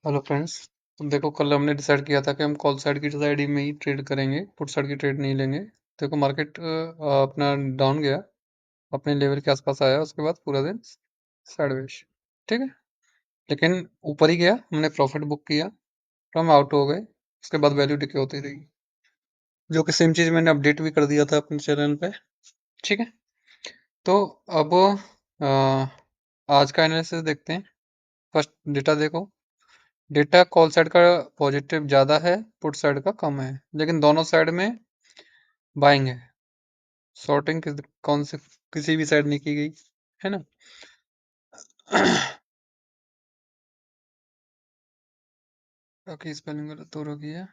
Hello friends. तो देखो, कल हमने डिसाइड किया था कि हम कॉल साइड की साइड में ही ट्रेड करेंगे, पुट साइड की ट्रेड नहीं लेंगे। देखो, मार्केट अपना डाउन गया, अपने लेवल के आसपास आया, उसके बाद पूरा दिन साइडवेज। ठीक है, लेकिन ऊपर ही गया, हमने प्रॉफिट बुक किया, तो हम आउट हो गए। उसके बाद वैल्यू डिके होती रही, जो कि सेम चीज मैंने अपडेट भी कर दिया था अपने चैनल पे। ठीक है, तो अब आज का एनालिसिस देखते हैं। फर्स्ट डेटा देखो। डेटा कॉल साइड का पॉजिटिव ज्यादा है, पुट साइड का कम है, लेकिन दोनों साइड में बाइंग है। शॉर्टिंग कौन से किसी भी साइड नहीं की गई है ना। बाकी स्पेलिंग गलत हो रही है।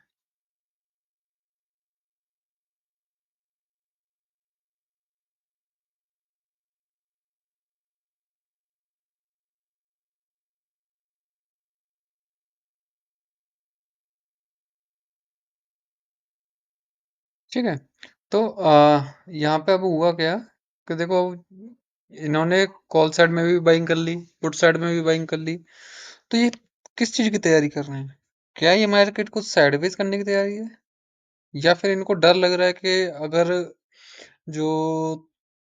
ठीक है, तो यहाँ पे अब हुआ क्या कि देखो, इन्होंने कॉल साइड में भी बाइंग कर ली, पुट साइड में भी बाइंग कर ली। तो ये किस चीज की तैयारी कर रहे हैं? क्या ये मार्केट को साइडवेज करने की तैयारी है, या फिर इनको डर लग रहा है कि अगर जो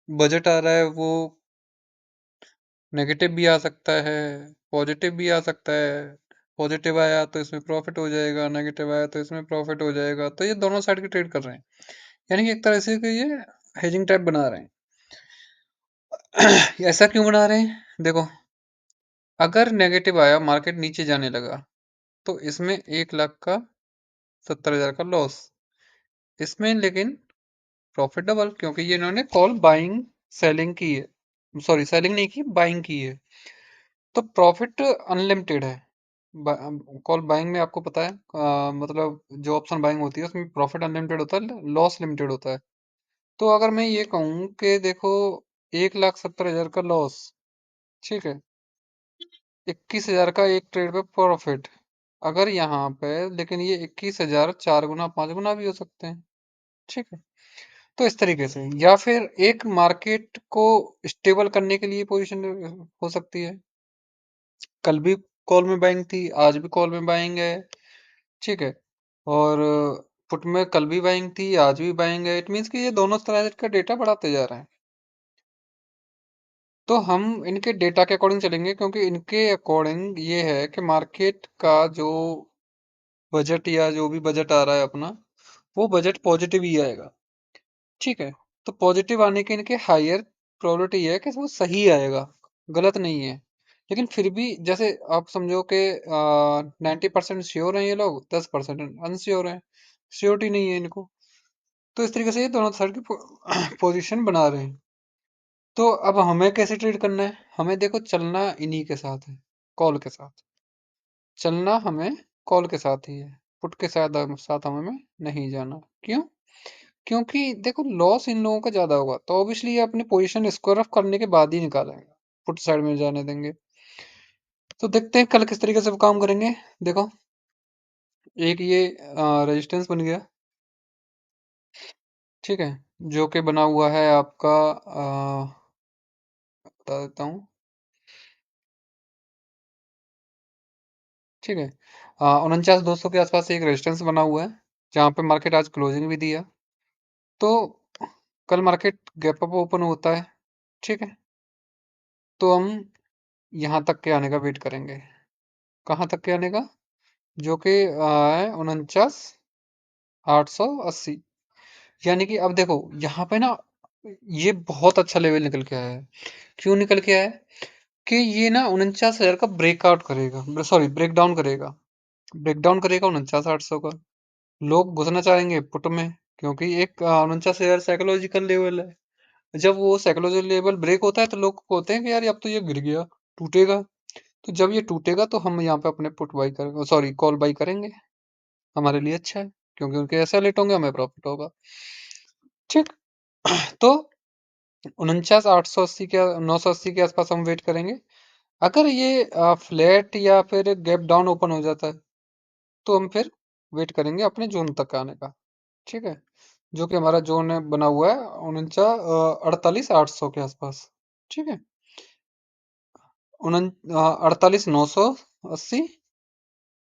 बजट आ रहा है वो नेगेटिव भी आ सकता है, पॉजिटिव भी आ सकता है। पॉजिटिव आया तो इसमें प्रॉफिट हो जाएगा, नेगेटिव आया तो इसमें प्रॉफिट हो जाएगा, तो ये दोनों साइड की ट्रेड कर रहे हैं। यानी कि एक तरह से कि ये हेजिंग टाइप बना रहे हैं। ऐसा क्यों बना रहे हैं? देखो, अगर नेगेटिव आया, मार्केट नीचे जाने लगा, तो इसमें 1 लाख का 70,000 का लॉस। इसमें लेकिन प्रॉफिट डबल, क्योंकि ये इन्होंने कॉल बाइंग सेलिंग की है, सॉरी सेलिंग नहीं की, बाइंग की है। तो प्रॉफिट अनलिमिटेड है। कॉल बाइंग में आपको पता है, मतलब जो ऑप्शन बाइंग होती है उसमें प्रॉफिट अनलिमिटेड होता है, लॉस लिमिटेड होता है। तो अगर मैं ये कहूँ कि देखो, 1,70,000 का लॉस, ठीक है, 21,000 का एक ट्रेड पे प्रॉफिट। अगर यहाँ पे, लेकिन ये 21,000 4 गुना 5 गुना भी हो सकते हैं। ठीक है, तो इस तरीके से, या फिर एक मार्केट को स्टेबल करने के लिए पोजीशन हो सकती है। कल भी कॉल में बाइंग थी, आज भी कॉल में बाइंग है। ठीक है, और पुट में कल भी बाइंग थी, आज भी बाइंग है। इट मीन्स कि ये दोनों तरह का डेटा बढ़ाते जा रहे हैं। तो हम इनके डेटा के अकॉर्डिंग चलेंगे, क्योंकि इनके अकॉर्डिंग ये है कि मार्केट का जो बजट या जो भी बजट आ रहा है अपना, वो बजट पॉजिटिव ही आएगा। ठीक है, तो पॉजिटिव आने की इनके हायर प्रोबेबिलिटी है कि वो सही आएगा, गलत नहीं है। लेकिन फिर भी जैसे आप समझो कि 90% श्योर हैं ये लोग, 10% अनश्योर हैं, श्योरिटी नहीं है इनको। तो इस तरीके से ये दोनों साइड की पोजीशन बना रहे हैं। तो अब हमें कैसे ट्रेड करना है? हमें देखो, चलना इन्हीं के साथ है, कॉल के साथ। चलना हमें कॉल के साथ ही है, पुट के साथ हमें नहीं जाना। क्यों? क्योंकि देखो, लॉस इन लोगों का ज्यादा होगा, तो ऑब्वियसली ये अपनी पोजीशन स्क्वायर ऑफ करने के बाद ही निकालेंगे, पुट साइड में जाने देंगे। तो देखते हैं कल किस तरीके से वो काम करेंगे। देखो, एक ये रेजिस्टेंस बन गया, ठीक है, जो कि बना हुआ है आपका, बता देता हूँ। ठीक है, 49,200 के आसपास एक रेजिस्टेंस बना हुआ है, जहाँ पे मार्केट आज क्लोजिंग भी दिया। तो कल मार्केट गैप अप ओपन होता है, ठीक है, तो हम यहाँ तक के आने का वेट करेंगे। कहाँ तक के आने का? जो कि है 49,880। यानी कि अब देखो, यहाँ पे ना ये बहुत अच्छा लेवल निकल के आया है। क्यों निकल के आया है? कि ये ना 49,000 का ब्रेकआउट करेगा, सॉरी ब्रेक डाउन करेगा, ब्रेक डाउन करेगा 49,800 का। लोग घुसना चाहेंगे पुट में, क्योंकि एक 49,000 साइकोलॉजिकल लेवल है। जब वो साइकोलॉजिकल लेवल ब्रेक होता है, तो लोग होते हैं कि यार अब तो ये गिर गया, टूटेगा। तो जब ये टूटेगा, तो हम यहाँ पे अपने पुट बाई करेंगे, सॉरी कॉल बाई करेंगे। हमारे लिए अच्छा है, क्योंकि उनके ऐसे लेट होंगे, हमें प्रॉफिट होगा। ठीक। तो 49,880 के 980 के आसपास हम वेट करेंगे। अगर ये फ्लैट या फिर गैप डाउन ओपन हो जाता है, तो हम फिर वेट करेंगे अपने जोन तक आने का। ठीक है, जो कि हमारा जोन है बना हुआ है 48,800 के आसपास। ठीक है, 48,980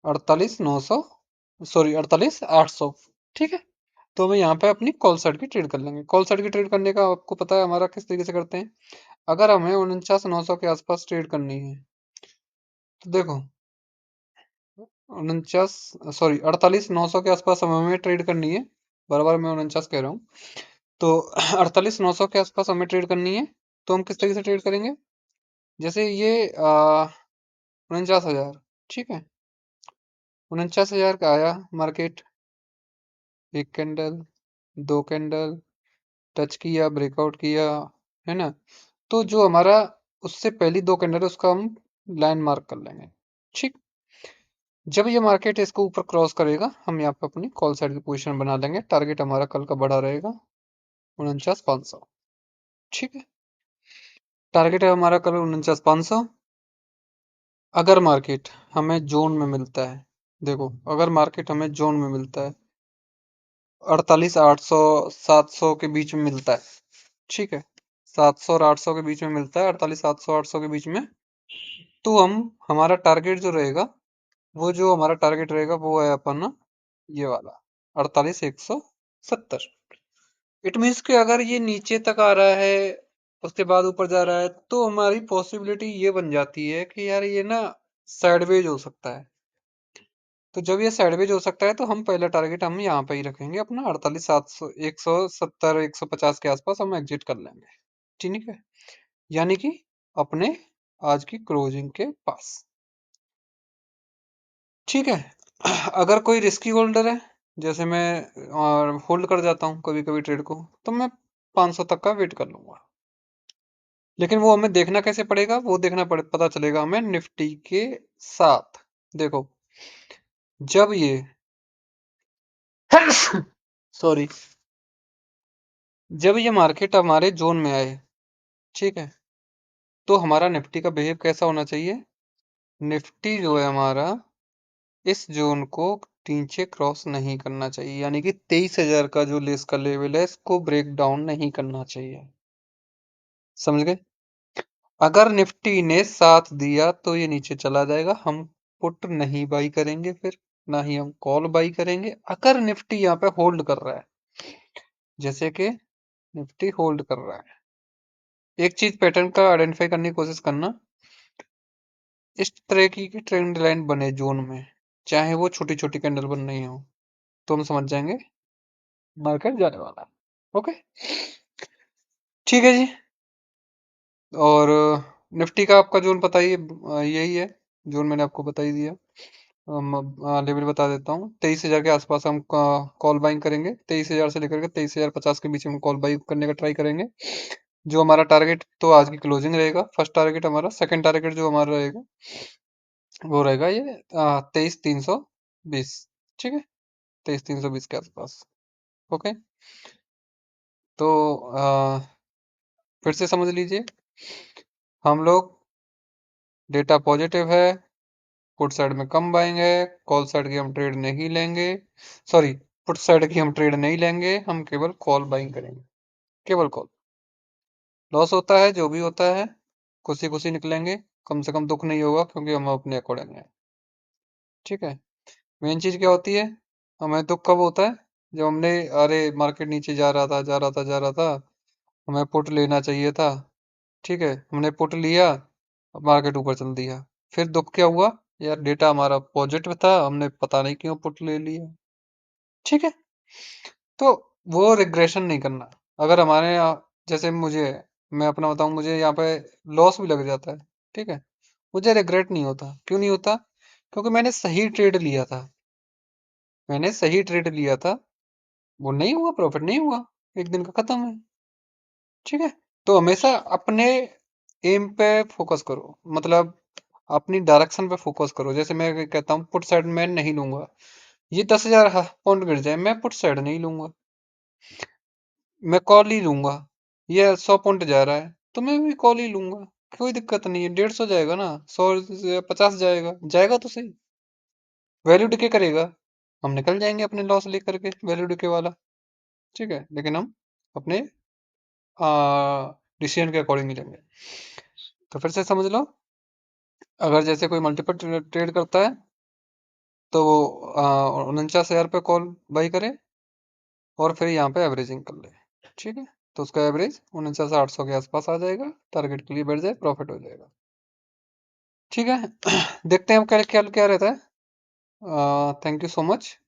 48,900, सॉरी 48,800। ठीक है। तो हमें यहाँ पे अपनी कॉल साइड की ट्रेड कर लेंगे। कॉल साइड की ट्रेड करने का आपको पता है हमारा किस तरीके से करते हैं। अगर हमें 49,900 के आसपास ट्रेड करनी है तो देखो, 49, सॉरी 48,900 के आसपास हमें ट्रेड करनी है। बराबर मैं 49 कह रहा हूँ। तो 48,900 के आसपास हमें ट्रेड करनी है। तो हम किस तरीके से ट्रेड करेंगे, जैसे ये 49,000, ठीक है। 49,000 का आया मार्केट, एक कैंडल, दो कैंडल, टच किया, ब्रेकआउट किया, है ना। तो जो हमारा उससे पहली दो कैंडल है उसका हम लाइन मार्क कर लेंगे। ठीक। जब ये मार्केट इसको ऊपर क्रॉस करेगा हम यहाँ पे अपनी कॉल साइड की पोजीशन बना लेंगे। टारगेट हमारा कल का बढ़ा रहेगा 49,500। ठीक है। टारगेट है हमारा कल 49,500। अगर मार्केट हमें जोन में मिलता है, देखो अगर मार्केट हमें जोन में मिलता है 48,800 700 के बीच में मिलता है, ठीक है। 700 और 800 के बीच में मिलता है, 48,700 800 के बीच में। तो हम हमारा टारगेट जो रहेगा, वो जो हमारा टारगेट रहेगा वो है अपन ये वाला 48,170। इट मीन्स कि अगर ये नीचे तक आ रहा है उसके बाद ऊपर जा रहा है तो हमारी पॉसिबिलिटी ये बन जाती है कि यार ये ना साइडवेज हो सकता है। तो जब ये साइडवेज हो सकता है तो हम पहला टारगेट हम यहाँ पे ही रखेंगे अपना 48,700 170 150 के आसपास हम एग्जिट कर लेंगे। ठीक है। यानी कि अपने आज की क्लोजिंग के पास। ठीक है। अगर कोई रिस्की होल्डर है, जैसे मैं होल्ड कर जाता हूँ कभी कभी ट्रेड को, तो मैं 500 तक का वेट कर लूंगा। लेकिन वो हमें देखना कैसे पड़ेगा, वो पता चलेगा हमें निफ्टी के साथ। देखो जब ये सॉरी, जब ये मार्केट हमारे जोन में आए, ठीक है, तो हमारा निफ्टी का बिहेव कैसा होना चाहिए। निफ्टी जो है हमारा इस जोन को नीचे क्रॉस नहीं करना चाहिए, यानी कि 23,000 का जो लेस का लेवल है इसको ब्रेक डाउन नहीं करना चाहिए। समझ गए। अगर निफ्टी ने साथ दिया तो ये नीचे चला जाएगा, हम पुट नहीं बाई करेंगे, फिर ना ही हम कॉल बाई करेंगे। अगर निफ्टी यहाँ पे होल्ड कर रहा है, जैसे कि निफ्टी होल्ड कर रहा है, एक चीज पैटर्न का आइडेंटिफाई करने की कोशिश करना। इस तरह की ट्रेंड लाइन बने जोन में, चाहे वो छोटी छोटी कैंडल बन रही हो, तो हम समझ जाएंगे मार्केट जाने वाला है। ओके। ठीक है जी। और निफ्टी का आपका जोन पता ही यही है, जोन मैंने आपको बता ही दिया। लेवल बता देता हूँ, 23,000 के आसपास हम कॉल बाइंग करेंगे। 23,000 से लेकर के 23,050 के बीच में कॉल बाइंग करने का ट्राई करेंगे। जो हमारा टारगेट तो आज की क्लोजिंग रहेगा, फर्स्ट टारगेट हमारा। सेकंड टारगेट जो हमारा रहेगा वो रहेगा ये 23,320। ठीक है। 23,320 के आसपास। ओके। तो फिर से समझ लीजिए, हम लोग डेटा पॉजिटिव है, पुट साइड में कम बाइंग है, कॉल साइड की हम ट्रेड नहीं लेंगे। सॉरी, पुट साइड की हम ट्रेड नहीं लेंगे, हम केवल कॉल बाइंग करेंगे, केवल कॉल। लॉस होता है जो भी होता है, खुशी खुशी निकलेंगे, कम से कम दुख नहीं होगा क्योंकि हम अपने अकॉर्डिंग हैं। ठीक है। मेन चीज क्या होती है, हमें दुख कब होता है, जब हमने, अरे मार्केट नीचे जा रहा था, जा रहा था, जा रहा था, हमें पुट लेना चाहिए था, ठीक है, हमने पुट लिया, मार्केट ऊपर चल दिया। फिर दुख क्या हुआ, यार डेटा हमारा पॉजिटिव था, हमने पता नहीं क्यों पुट ले लिया। ठीक है। तो वो रिग्रेशन नहीं करना। अगर हमारे यहाँ, जैसे मुझे, मैं अपना बताऊं, मुझे यहाँ पे लॉस भी लग जाता है, ठीक है, मुझे रिग्रेट नहीं होता। क्यों नहीं होता, क्योंकि मैंने सही ट्रेड लिया था। मैंने सही ट्रेड लिया था, वो नहीं हुआ, प्रॉफिट नहीं हुआ, एक दिन का खत्म है। ठीक है। तो हमेशा अपने एम पे फोकस करो, मतलब अपनी डायरेक्शन पे फोकस करो। जैसे मैं कहता हूँ पुट साइड मैं नहीं लूंगा, ये 10,000 पॉइंट गिर जाए मैं पुट साइड नहीं लूंगा, मैं कॉल ही लूंगा। ये 100 पॉइंट जा रहा है तो मैं भी कॉल ही लूंगा, कोई दिक्कत नहीं है। 150 जाएगा ना, 100 50 जाएगा, जाएगा तो सही, वैल्यू डिके करेगा, हम निकल जाएंगे अपने लॉस लेकर के वैल्यू डिके वाला। ठीक है, लेकिन हम अपने डिसीजन के अकॉर्डिंग ही लेंगे। तो फिर से समझ लो, अगर जैसे कोई मल्टीपल ट्रेड करता है तो वो 49,000 पे कॉल बाई करे और फिर यहाँ पे एवरेजिंग कर ले। ठीक है, तो उसका एवरेज 49,800 के आसपास आ जाएगा, टारगेट के लिए बैठ जाए, प्रॉफिट हो जाएगा। ठीक है। देखते हैं हम क्या क्या क्या रहता है। Thank you so much.